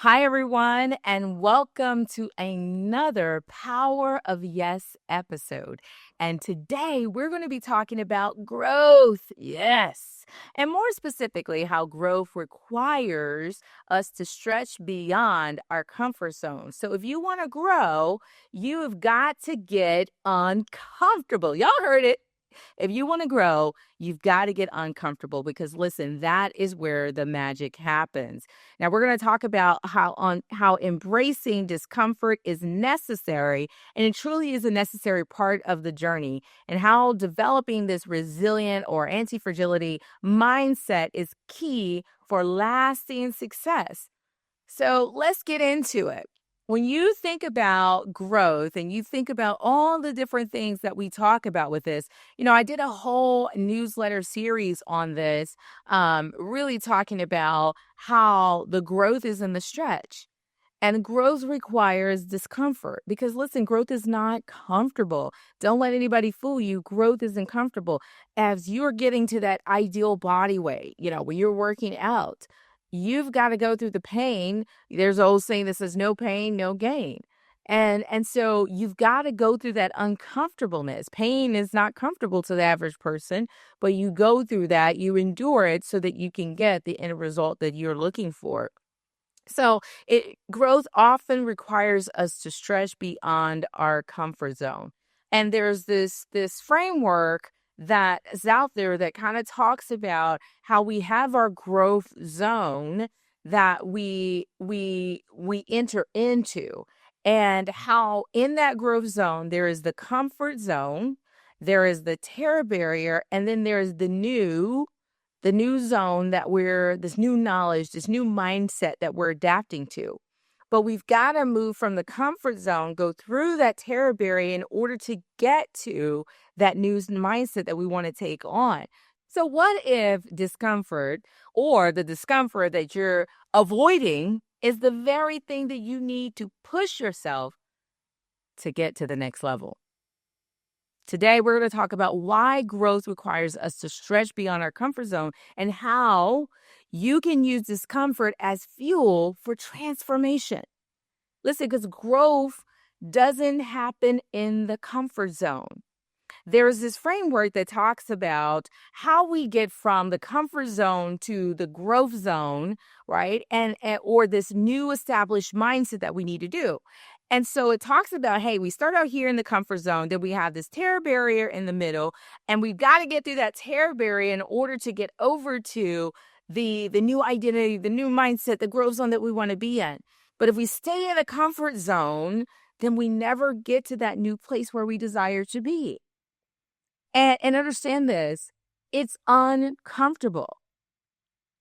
Hi, everyone, and welcome to another Power of Yes episode. And today we're going to be talking about growth. Yes. And more specifically, how growth requires us to stretch beyond our comfort zone. So, if you want to grow, you have got to get uncomfortable. Y'all heard it. If you want to grow, you've got to get uncomfortable because listen, that is where the magic happens. Now we're going to talk about how embracing discomfort is necessary, and it truly is a necessary part of the journey, and how developing this resilient or anti-fragility mindset is key for lasting success. So let's get into it. When you think about growth and you think about all the different things that we talk about with this, I did a whole newsletter series on this, really talking about how the growth is in the stretch. And growth requires discomfort because, listen, growth is not comfortable. Don't let anybody fool you. Growth isn't comfortable. As you're getting to that ideal body weight, when you're working out, you've got to go through the pain. There's an old saying that says, no pain, no gain. And so you've got to go through that uncomfortableness. Pain is not comfortable to the average person, but you go through that, you endure it so that you can get the end result that you're looking for. So growth often requires us to stretch beyond our comfort zone. And there's this framework that is out there that kind of talks about how we have our growth zone that we enter into, and how in that growth zone there is the comfort zone, there is the terror barrier, and then there's the new zone that this new knowledge, this new mindset that we're adapting to. But we've got to move from the comfort zone, go through that terror barrier in order to get to that new mindset that we want to take on. So what if discomfort, or the discomfort that you're avoiding, is the very thing that you need to push yourself to get to the next level? Today, we're going to talk about why growth requires us to stretch beyond our comfort zone and how you can use discomfort as fuel for transformation. Listen, because growth doesn't happen in the comfort zone. There's this framework that talks about how we get from the comfort zone to the growth zone, right? Or this new established mindset that we need to do. And so it talks about, hey, we start out here in the comfort zone, then we have this terror barrier in the middle, and we've got to get through that terror barrier in order to get over to the new identity, the new mindset, the growth zone that we want to be in. But if we stay in the comfort zone, then we never get to that new place where we desire to be. And understand this, it's uncomfortable.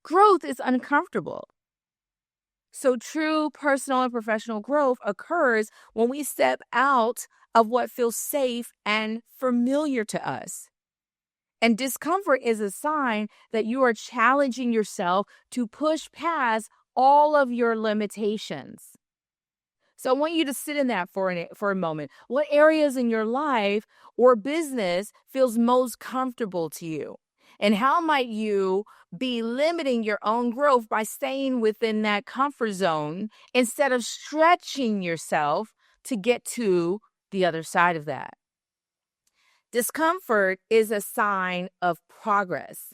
Growth is uncomfortable. So true personal and professional growth occurs when we step out of what feels safe and familiar to us. And discomfort is a sign that you are challenging yourself to push past all of your limitations. So I want you to sit in that for a moment. What areas in your life or business feels most comfortable to you? And how might you be limiting your own growth by staying within that comfort zone instead of stretching yourself to get to the other side of that? Discomfort is a sign of progress.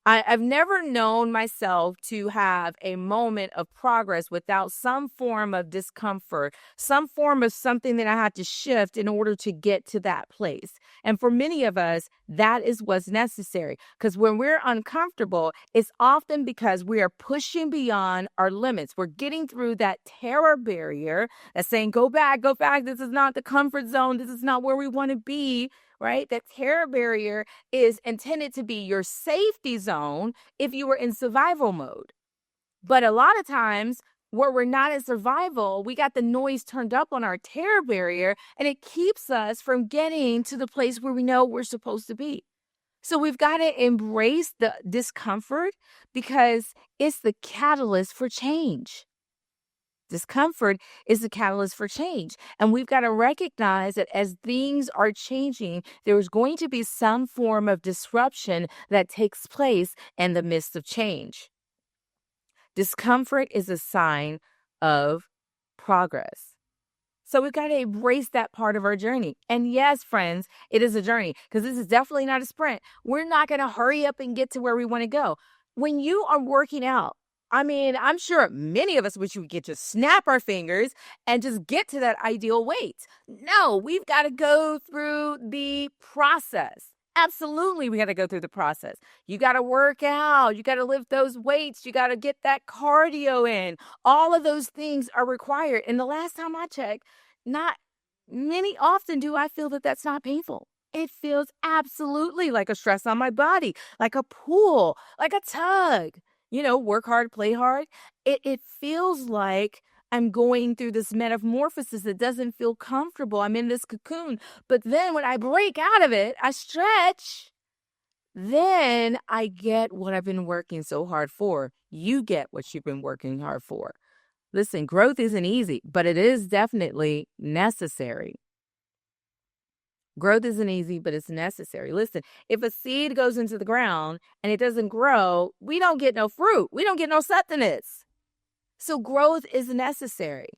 I've never known myself to have a moment of progress without some form of discomfort, some form of something that I had to shift in order to get to that place. And for many of us, that is what's necessary. Because when we're uncomfortable, it's often because we are pushing beyond our limits. We're getting through that terror barrier that's saying, go back, go back. This is not the comfort zone. This is not where we want to be. Right? That terror barrier is intended to be your safety zone if you were in survival mode. But a lot of times where we're not in survival, we got the noise turned up on our terror barrier, and it keeps us from getting to the place where we know we're supposed to be. So we've got to embrace the discomfort because it's the catalyst for change. Discomfort is the catalyst for change. And we've got to recognize that as things are changing, there's going to be some form of disruption that takes place in the midst of change. Discomfort is a sign of progress. So we've got to embrace that part of our journey. And yes, friends, it is a journey because this is definitely not a sprint. We're not going to hurry up and get to where we want to go. When you are working out, I mean, I'm sure many of us wish we could just snap our fingers and just get to that ideal weight. No, we've got to go through the process. Absolutely, we got to go through the process. You got to work out. You got to lift those weights. You got to get that cardio in. All of those things are required. And the last time I checked, not many often do I feel that that's not painful. It feels absolutely like a stress on my body, like a pull, like a tug. Work hard, play hard. It feels like I'm going through this metamorphosis that doesn't feel comfortable. I'm in this cocoon. But then when I break out of it, I stretch. Then I get what I've been working so hard for. You get what you've been working hard for. Listen, growth isn't easy, but it is definitely necessary. Growth isn't easy, but it's necessary. Listen, if a seed goes into the ground and it doesn't grow, we don't get no fruit. We don't get no sustenance. So growth is necessary.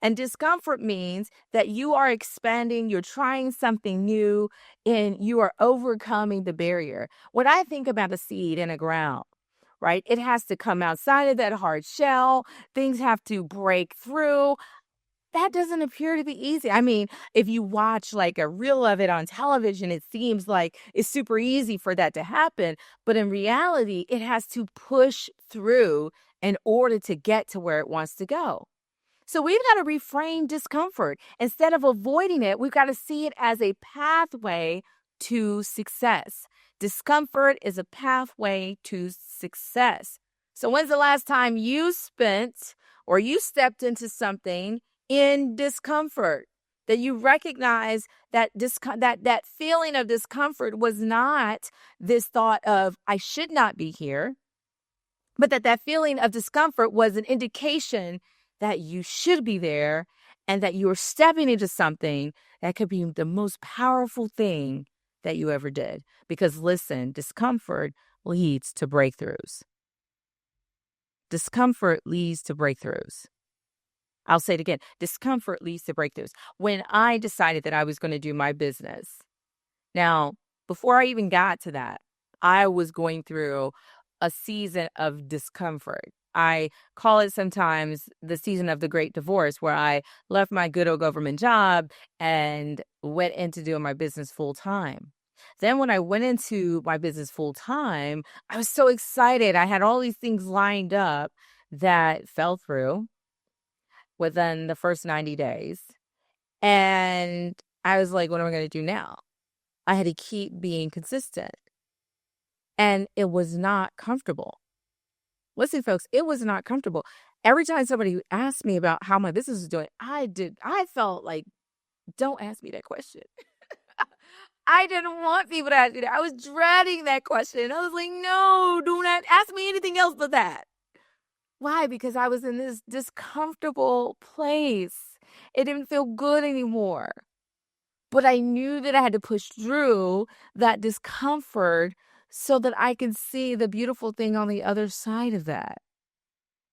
And discomfort means that you are expanding, you're trying something new, and you are overcoming the barrier. When I think about a seed in a ground, right, it has to come outside of that hard shell. Things have to break through. That doesn't appear to be easy. I mean, if you watch like a reel of it on television, it seems like it's super easy for that to happen. But in reality, it has to push through in order to get to where it wants to go. So we've got to reframe discomfort. Instead of avoiding it, we've got to see it as a pathway to success. Discomfort is a pathway to success. So when's the last time you spent or you stepped into something in discomfort, that you recognize that that feeling of discomfort was not this thought of I should not be here, but that feeling of discomfort was an indication that you should be there and that you are stepping into something that could be the most powerful thing that you ever did. Because listen, discomfort leads to breakthroughs. Discomfort leads to breakthroughs. I'll say it again. Discomfort leads to breakthroughs. When I decided that I was going to do my business, now, before I even got to that, I was going through a season of discomfort. I call it sometimes the season of the great divorce, where I left my good old government job and went into doing my business full time. Then when I went into my business full time, I was so excited. I had all these things lined up that fell through within the first 90 days. And I was like, what am I going to do now? I had to keep being consistent. And it was not comfortable. Listen, folks, it was not comfortable. Every time somebody asked me about how my business was doing, I felt like, don't ask me that question. I didn't want people to ask me that. I was dreading that question. I was like, no, do not ask me anything else but that. Why? Because I was in this discomfortable place. It didn't feel good anymore. But I knew that I had to push through that discomfort so that I could see the beautiful thing on the other side of that.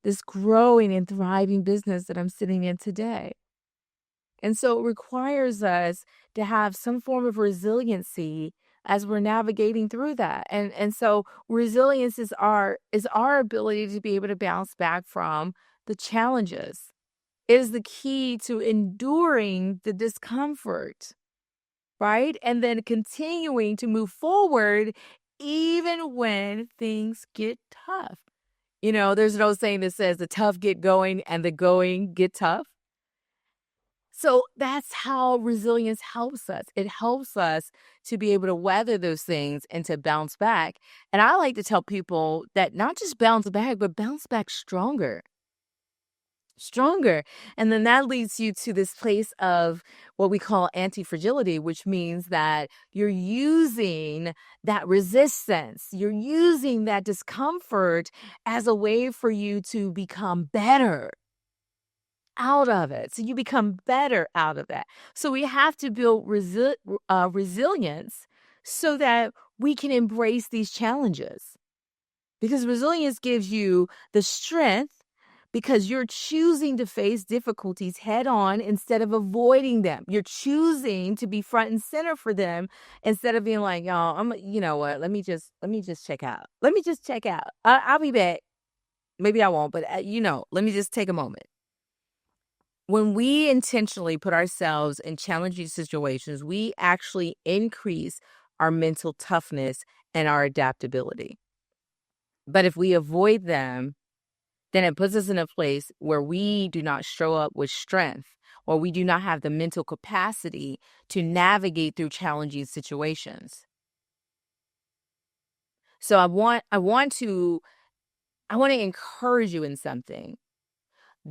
This growing and thriving business that I'm sitting in today. And so it requires us to have some form of resiliency as we're navigating through that. And so resilience is our ability to be able to bounce back from the challenges. It is the key to enduring the discomfort, right? And then continuing to move forward even when things get tough. There's an old saying that says the tough get going and the going get tough. So that's how resilience helps us. It helps us to be able to weather those things and to bounce back. And I like to tell people that not just bounce back, but bounce back stronger. Stronger. And then that leads you to this place of what we call anti-fragility, which means that you're using that resistance, you're using that discomfort as a way for you to become better out of it. So you become better out of that. So we have to build resilience so that we can embrace these challenges. Because resilience gives you the strength because you're choosing to face difficulties head on instead of avoiding them. You're choosing to be front and center for them instead of being like, "Oh, you know what? Let me just check out. Let me just check out. I'll be back. Maybe I won't, but let me just take a moment." When we intentionally put ourselves in challenging situations, we actually increase our mental toughness and our adaptability. But if we avoid them, then it puts us in a place where we do not show up with strength, or we do not have the mental capacity to navigate through challenging situations. So I want to encourage you in something.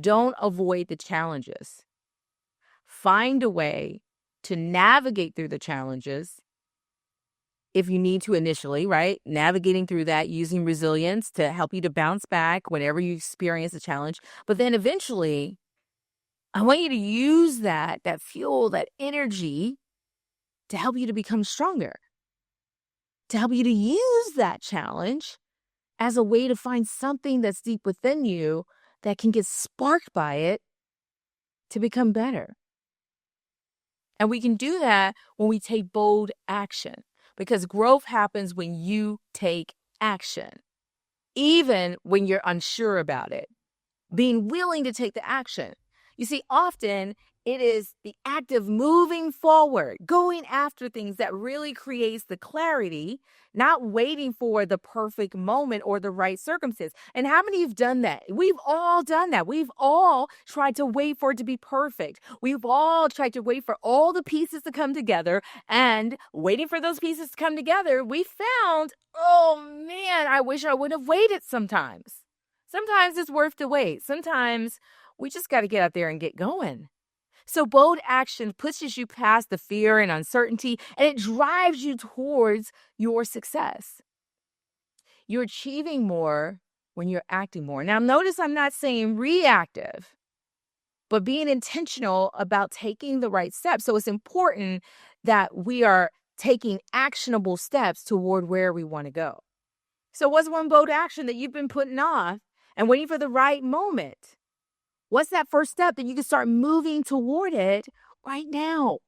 Don't avoid the challenges. Find a way to navigate through the challenges if you need to initially, right? Navigating through that, using resilience to help you to bounce back whenever you experience a challenge. But then eventually, I want you to use that fuel, that energy to help you to become stronger, to help you to use that challenge as a way to find something that's deep within you that can get sparked by it to become better. And we can do that when we take bold action, because growth happens when you take action, even when you're unsure about it. Being willing to take the action. You see, often it is the act of moving forward, going after things that really creates the clarity, not waiting for the perfect moment or the right circumstance. And how many have done that? We've all done that. We've all tried to wait for it to be perfect. We've all tried to wait for all the pieces to come together, and waiting for those pieces to come together, we found, oh man, I wish I would have waited sometimes. Sometimes it's worth the wait. Sometimes we just got to get out there and get going. So bold action pushes you past the fear and uncertainty, and it drives you towards your success. You're achieving more when you're acting more. Now, notice I'm not saying reactive, but being intentional about taking the right steps. So it's important that we are taking actionable steps toward where we want to go. So what's one bold action that you've been putting off and waiting for the right moment? What's that first step that you can start moving toward it right now?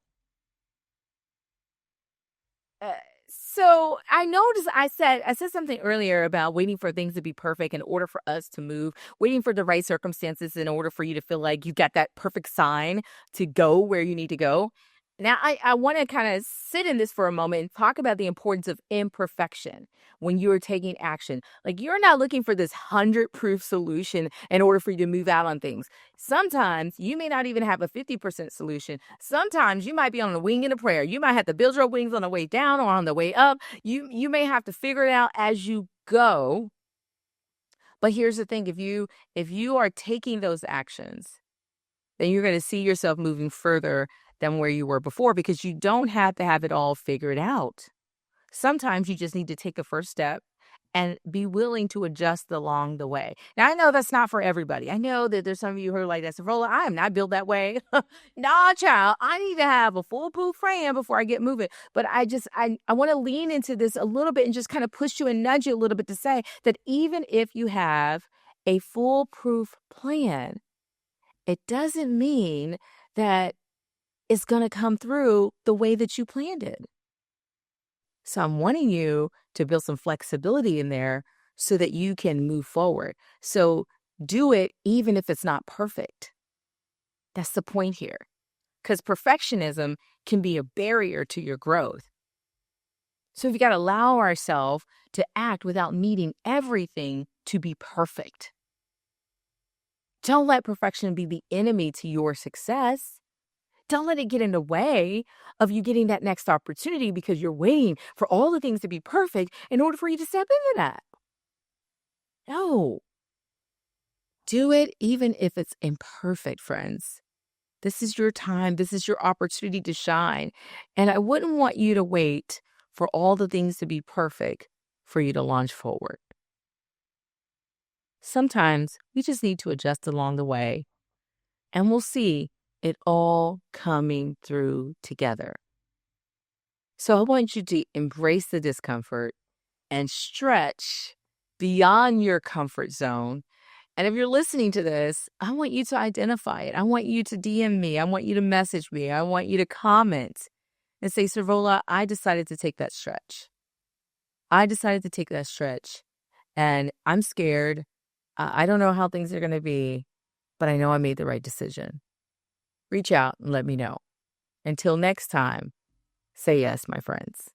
Uh, so I noticed I said something earlier about waiting for things to be perfect in order for us to move, waiting for the right circumstances in order for you to feel like you got that perfect sign to go where you need to go. Now, I want to kind of sit in this for a moment and talk about the importance of imperfection when you're taking action. Like, you're not looking for this 100-proof solution in order for you to move out on things. Sometimes you may not even have a 50% solution. Sometimes you might be on a wing and a prayer. You might have to build your wings on the way down or on the way up. You may have to figure it out as you go. But here's the thing, if you are taking those actions, then you're going to see yourself moving further than where you were before, because you don't have to have it all figured out. Sometimes you just need to take a first step and be willing to adjust along the way. Now, I know that's not for everybody. I know that there's some of you who are like, "That's Servola, I am not built that way." Nah, child, I need to have a foolproof frame before I get moving. But I want to lean into this a little bit and just kind of push you and nudge you a little bit to say that even if you have a foolproof plan, it doesn't mean that it's going to come through the way that you planned it. So I'm wanting you to build some flexibility in there so that you can move forward. So do it even if it's not perfect. That's the point here. Because perfectionism can be a barrier to your growth. So we've got to allow ourselves to act without needing everything to be perfect. Don't let perfection be the enemy to your success. Don't let it get in the way of you getting that next opportunity because you're waiting for all the things to be perfect in order for you to step into that. No. Do it even if it's imperfect, friends. This is your time. This is your opportunity to shine. And I wouldn't want you to wait for all the things to be perfect for you to launch forward. Sometimes we just need to adjust along the way, and we'll see it all coming through together. So I want you to embrace the discomfort and stretch beyond your comfort zone And if you're listening to this, I want you to identify it. I want you to DM me. I want you to message me. I want you to comment and say, Servola, I decided to take that stretch. I decided to take that stretch and I'm scared. I don't know how things are going to be, but I know I made the right decision. Reach out and let me know. Until next time, say yes, my friends.